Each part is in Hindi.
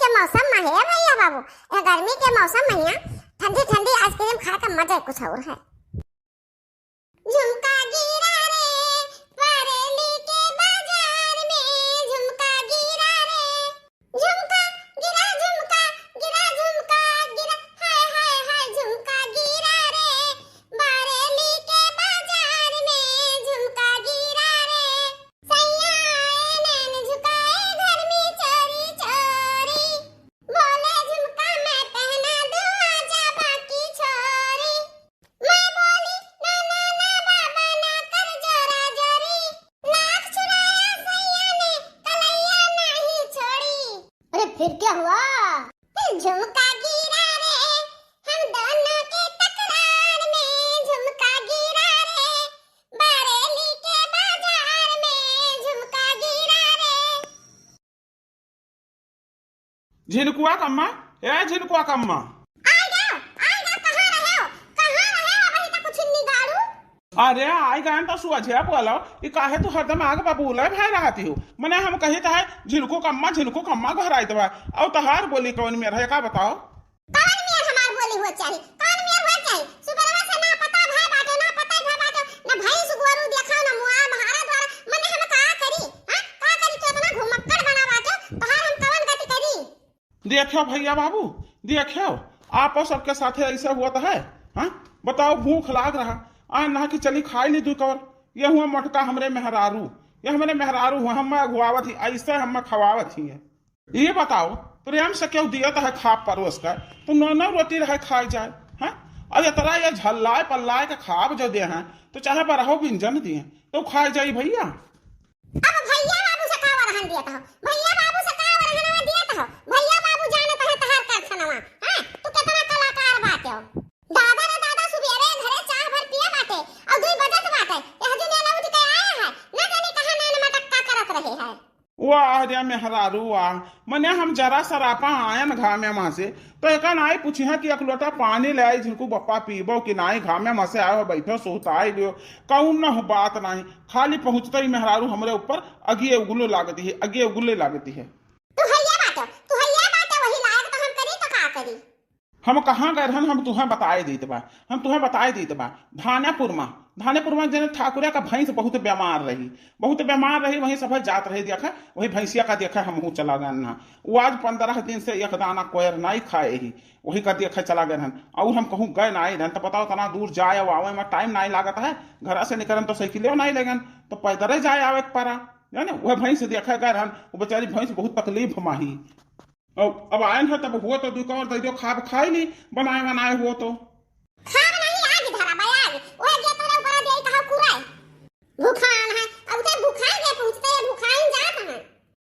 के मौसम में है भैया बाबू, गर्मी के मौसम में ठंडी ठंडी आइसक्रीम खाने का मजा कुछ और है। झुमका गिरा रे बरेली के बाजार में, झुमका गिरा रे, झुमका गिरा झुमका गिरा, हाय हाय हाय झुमका गिरा रे बरेली के बाजार में, झुमका गिरा रे सैया नैन झुकाए घर में चोरी चोरी, बोले झुमका मैं पहना दूं आजा बाकी छोरी, मैं बोली ना ना ना बाबा ना कर जोरा जोरी, नाक चुराया सैया ने कलैया नहीं छोड़ी। अरे फिर क्या हुआ? झुमका गिरा रे हम दोनों के तकरार में, झुमका गिरा रे बरेली के बाजार में, झुमका गिरा रे। झिनकुआ कम्मा, ए झिनकुआ कम्मा, कहाँ रहे हो अभी तक कुछ नहीं गाड़ू। अरे आई गए तो सुअझे बोलो ये काहे तू हरदम आग बबूले भय रहती हो। मने हम कही है झिनकू कम्मा घर आई दबा और तहार बोली कौन में रहे का बताओ। कौन में हमार बोली हो चाहिए, कौन में हो चाहिए? सुबह से ना पता भाई बाटे ना पता भाई बाटे ना भाई सुगवरू देखा ना मुआ महारा द्वारा मने हम का करी, हां का करी तो इतना घुमक्कड़ बना बाटे तोहार हम कवन गति करी। देखो भैया बाबू देखो आप सबके साथे ऐसा हुआ तो है। हाँ बताओ भूख लाग रहा आ ना कि चली खाई ली दू कवर। ये हुआ मोटका हमरे मेहरारू, ये हमारे मेहरारू हुआ हम घुआवत ही ऐसे हम खवावत ही है। ये बताओ प्रेम से क्यों दिया है खा परोस कर तो नौ रोटी रहे खाई जाए। हाँ और इतना ये झल्लाए पल्लाए के खाब जो दे हैं तो चाहे बरहो व्यंजन दिए तो खाई जाई भैया। अब भैया बाबू से का वरहन दिया था, भैया बाबू से का वरहनवा दिया था, भैया बाबू जानत है तहार कारखानवा। हां तू कितना कलाकार बाटे हो। दादा रे दादा सुबेरे घरे चाय भर पिया बाटे और 2 बजत बाटे यह जो नेला उठ के आया है ना जाने कहां नैन मटक्का करत रहे है। वाह रे मेहरारू वाह, मने हम जरा सरापा आयन घा में मां से तो एक नाई पूछी है कि एक लोटा पानी ले आई झिनकू बप्पा पीबो कि नाई घा में मां से आयो बैठो सोताई लियो कौन न हो बात नहीं। खाली पहुंचते ही मेहरारू हमरे ऊपर अगिए उगलो लागती है, अगिए उगले लागती है। तू हैया बाटे वही लायक तो हम करी तो का करी। हम कहाँ गए रहन हम तुम्हें बताए देते बा, हम तुम्हें बताए देते बा धानेपुर में जने ठाकुरा का भैंस बहुत बीमार रही वहीं सब जात रही देखा वही भैंसिया का देखा हम चला गए ना। वो आज 15 दिन से एक दाना कोयर नहीं खाए ही वही का देखा चला गए रहन और हम कहूँ गए नहीं रहन तो बताओ तना दूर जाए आवे में टाइम नहीं लागत है। घर से निकलन तो साइकिल नहीं लगन तो पैदल जाए आवे पारा जाने वह भैंस देखा गए रहन। वो बेचारी भैंस बहुत तकलीफ माही अब आयन है तब हुआ तो दुकान दे दो खाई ली बनाए हुआ तो खाब नहीं आग धरा बयाग ओए जे तोरे ऊपर दे कहा कुराए भूखान है अब ते भूखाई के पूछते भूखाई जात है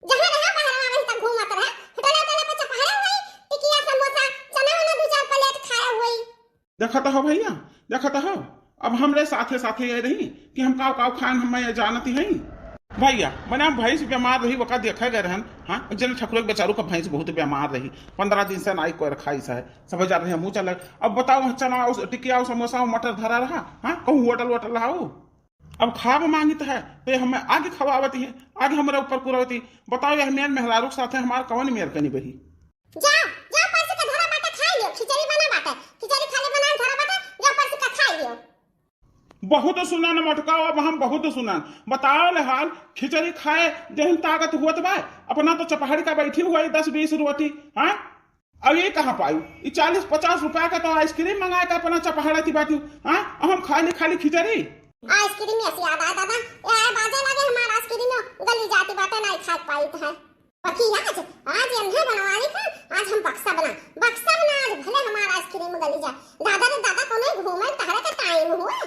जहां रहा बाहर वहीं तक घूमत रहे होटल पे चपहरा हुई टिकिया समोसा चना ना 2-4 प्लेट खाया हुई। देखा तो हो भैया देखा तो हो अब हमरे साथे ये रही कि हम काव खान हम जानती है भैया मैंने भैंस बीमार रही वक़्त देखा गए रहन। हाँ जन ठकुर बेचारू का भैंस बहुत बीमार रही 15 दिन से नाई कोई रखाई सा है सब जा रहे मुँह चल। अब बताओ चना टिकिया समोसा मटर धरा रहा। हाँ कहूँ होटल रहा अब खाब मांगित है तो हमें आगे खवावती है आगे हमारे ऊपर पुरावती। बताओ यह मेर मेहरारू के साथ हमारा कौन मेर कनी बही। जाओ परस का धरा बाटा खा लियो खिचड़ी बना बाटा खिचड़ी खाली बना धरा बाटा जाओ परस का खा लियो। बहुत सुना न मटका अब हम बहुत सुना बताओ ले हाल खिचड़ी खाए जहन ताकत हुआ तो भाई अपना तो चपहाड़ी का बैठी हुआ 10-20 रोटी। हाँ अब ये कहाँ पाई 40-50 रुपया का तो आइसक्रीम मंगाए का अपना चपहाड़ा की बाटी। हाँ हम खाली खिचड़ी आइसक्रीम में से याद आया दादा यार बाजे लगे हमारा आइसक्रीम गली जाती बातें नहीं खा पाई है बाकी आज अंधे बनवानी था आज हम बक्सा बना आज भले हमारा आइसक्रीम गली जा दादा रे दादा कोनो घूमे तहरे का टाइम हुआ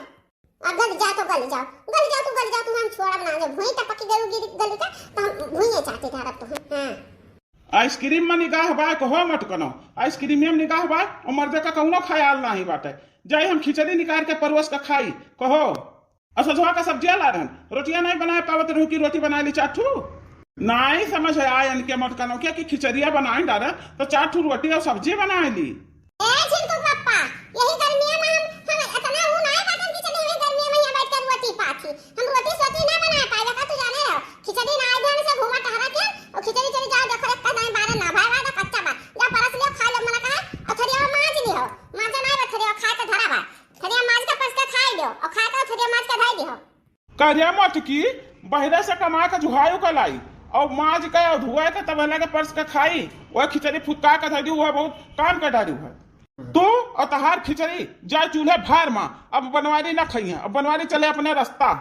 अगर जा तो गली जाओ तुम हम छोड़ा बना दे भूई टपकी गली का तो हम भूई चाहते थे अब तो। हां आइसक्रीम में निगाह बा कहो मत कनो आइसक्रीम में निगाह बा और मर्दे का कौनो ख्याल नहीं बाटे जाए हम खिचड़ी निकाल के परवस का खाई कहो असोझवा का सब्जियां ला रहन रोटियां नहीं बनाए पावत रहू की रोटी बना ली 4 ठू नहीं समझ आया इनके मत कनो क्या कि खिचड़िया बनाए डारा तो 4 ठू रोटी और सब्जी बनाए ली। ए झिनकू पप्पा यही गर्मियों में हम इतना ऊ नहीं बाटन खिचड़ी में गर्मियों में यहां बैठ कर रोटी पाथी हम रोटी सोती ना बना पाएगा का तू जाने रहो खिचड़ी ना आधे से घुमा टहरा के और खिचड़ी चली जाओ देखो का नहीं 12 ना भाई वाला कच्चा करिया मत की बहरे से कमा के जुहायु का लाई और माज के और धुआ के तब लगे परस के खाई वह खिचड़ी फुटका के धरी हुआ बहुत काम कर डाली है तू और तहार खिचड़ी जाए चूल्हे भार माँ अब बनवारी ना खाई अब बनवारी चले अपने रास्ता। हाँ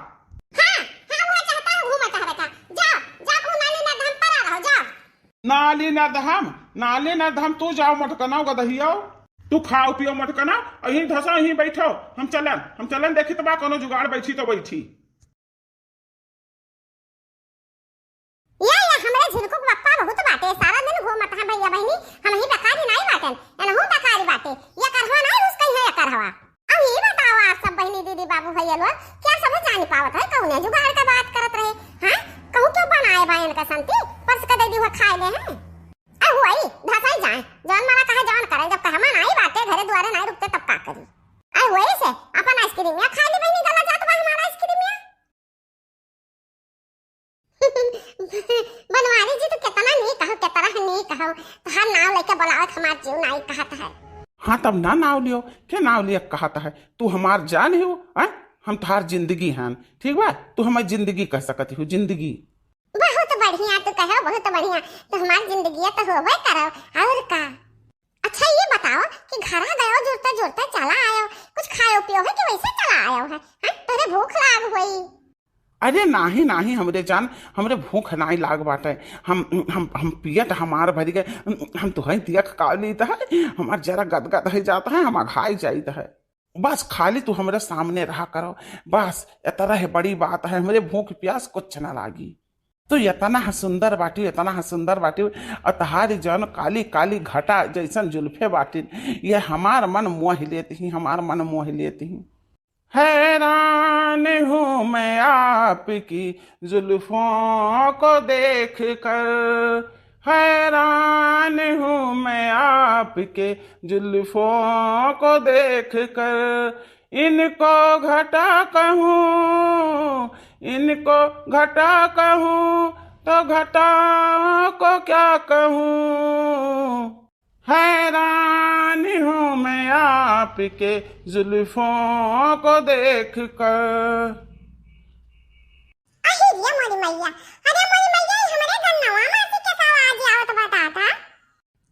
हाँ वो चाहता हूँ घूमता है बेटा जाओ जाओ नाली ना धाम पर आ रहो जाओ। नाली नरधाम तू जाओ मत कनाओ गदहियो तू खाओ पियो मत कना अहीं धसा अहीं बैठो हम चलन देखी तो बा कोनो जुगाड़ बैठी तो बैठी। या हमरे झिनको पप्पा बहुत बाटे सारा दिन घूमत है भैया बहनी हम ही बेकारी नहीं बाटन एनहु बेकारी बाटे ये करवा नहीं उसका है ये करवा। अब ये बताओ आप सब बहनी दीदी बाबू भैया लोग क्या समझ जानी पावत है कौन जुगाड़ का बात करत रहे हां कहू क्यों बनाए भाई का संति परस का दे दी हुआ खाए ले हैं अब वही धसाई जाए जान मारा कहे जान करे जब कहमा नहीं बाटे घरे द्वारे नहीं रुकते तब का करी अब वही से अपन आइसक्रीम या खा ली बहनी गला जात बा हमारा आइसक्रीम या बनवारी जी तो कितना नहीं कहो हर नाव लेके बुलावत हमार जीव नहीं कहता है। हाँ तब ना नाव लियो क्या नाव लिया कहता है तू हमार जान हो हम थार जिंदगी हैं ठीक बा तू हमारी जिंदगी कह सकती हो जिंदगी। बहुत बढ़िया तो कहो बहुत बढ़िया तो हमारी जिंदगी तो होवे करो और का। अच्छा ये बताओ कि घर गयो जुड़ते जुड़ते चला आयो कुछ खायो पियो है कि वैसे चला आयो है तेरे भूख लाग हुई। अरे नाही हमरे जान हमरे भूख नहीं लाग बाटे हम पियत हमार भरी गए हम तो है दिया का लीता है हमार जरा गदगद है जाता है हम घाई जाता है बस खाली तू हमरे सामने रहा करो बस इतना है बड़ी बात है हमरे भूख प्यास कुछ ना लागी तो इतना सुंदर बाटी और तहारी जन काली काली घटा जैसन जुल्फे बाटी ये हमार मन मोह लेती हैरान हूँ मैं आपकी जुल्फों को देख कर हैरान हूँ मैं आपके जुल्फों को देख कर इनको घटा कहूँ तो घटा को क्या कहूँ हैरान हूँ मैं आपके जुल्फों को देख कर। अरे मोरी मैया हमारे गन्नवा मासी के आवाज आवत बताता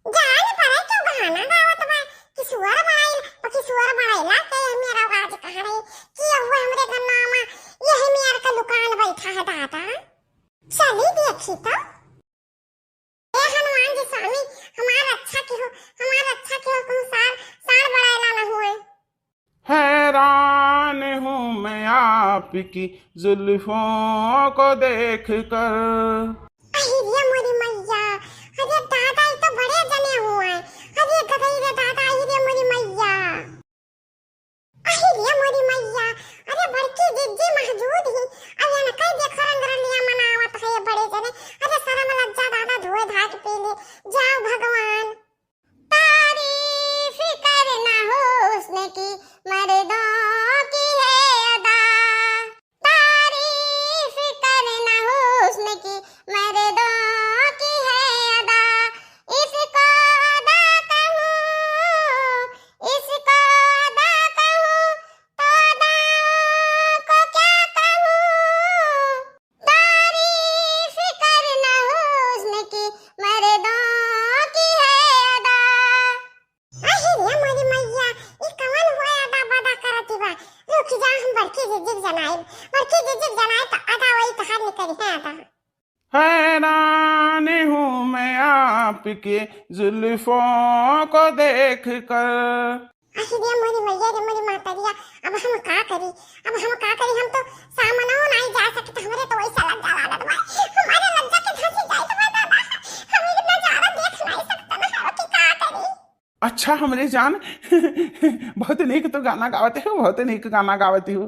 जान पर क्यों गाना गावत बा कि सुअर बनाइला के मेरा आवाज कहां रही कि हुआ हमरे गन्नवा में यह मेरा का दुकान बैठा है दादा चली देखी तो ए हनुमान जी स्वामी हमारा अच्छा की हो कहूं सार बड़ाइला ना हुए। हैरान हूँ मैं आपकी जुल्फों को देख कर। अरे मोरी मैया अरे दादा ये तो बड़े जने हुए अरे गधई रे दादा अरे मोरी मैया अरे बड़की जिज्जी महजूद ही अब ये कई देखो रंगरलिया मनावत है ये बड़े जने अरे शर्म लज्जा दादा धोए धाक पी ले जाओ भगवान तारीफ करना हुस्न की मर्दों की है अदा तारीफ करना हुस्न की मर्दों की है अदा इसको अदा कहूँ तो अदाओं को क्या कहूँ तारीफ करना हुस्न की मर्दों की है अदा। अरे मोरी मैया ये कवन हुआ अदा बदा करती बा रुक जा हम बड़की जिज्जिक जनाए तो अदा वही तहार निकली है अदा। हैरान हूँ मैं आपके जुल्फों को देख कर। अरे मोरी मैया रे मोरी माता दिया अब हम का करी हम तो सामने नहीं जा सकते हमरे तो वैसा लज्जा लागत बा हमारे लज्जा के धसी जाए तो दादा हम ये नजारा देख नहीं सकते ना कि का करी। अच्छा हमरे जान बहुत नीक तो गाना गावती हो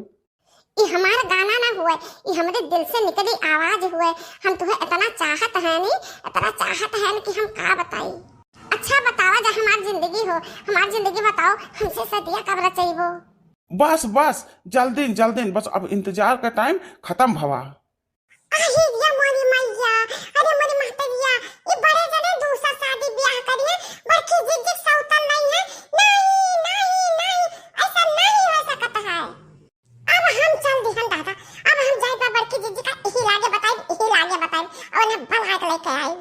ये हमारा गाना ना हुआ ये हमारे दिल से निकली आवाज हुआ हम तुम्हें इतना चाहत है कि हम का बताई। अच्छा बताओ जब हमारी जिंदगी बताओ हमसे सदिया कब रचाई हो। बस जल्दी बस अब इंतजार का टाइम खत्म भवा। अरे मोरी मैया अरे मोरी माता दिया ये बड़े जने दूसरा शादी ब्याह करिए बड़की जिज्जिक सौतन नहीं है नहीं ऐसा नहीं हो सकता है। अब हम चल दी हम दादा अब हम अपना बल हाथ लेके आई